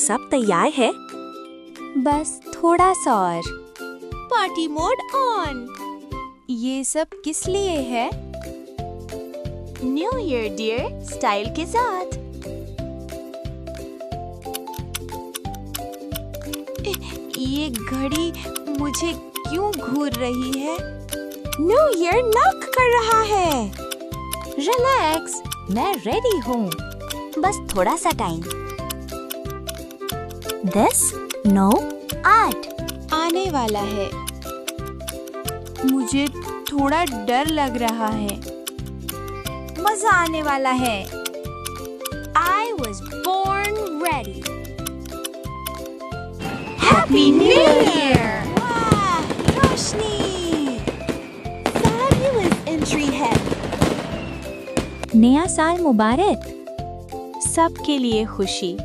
सब तैयार है? बस थोड़ा सा और। Party mode on. ये सब किस लिए है? न्यू ईयर डियर स्टाइल के साथ। ये घड़ी मुझे क्यों घूर रही है? न्यू ईयर नॉक कर रहा है। रिलैक्स, मैं रेडी हूँ। बस थोड़ा सा टाइम। दिस नो आर्ट आने वाला है। मुझे थोड़ा डर लग रहा है। मजा आने वाला है। I was born ready. Happy New Year! वाह, रोशनी! Fabulous entry है। नया साल मुबारक। सबके लिए खुशी।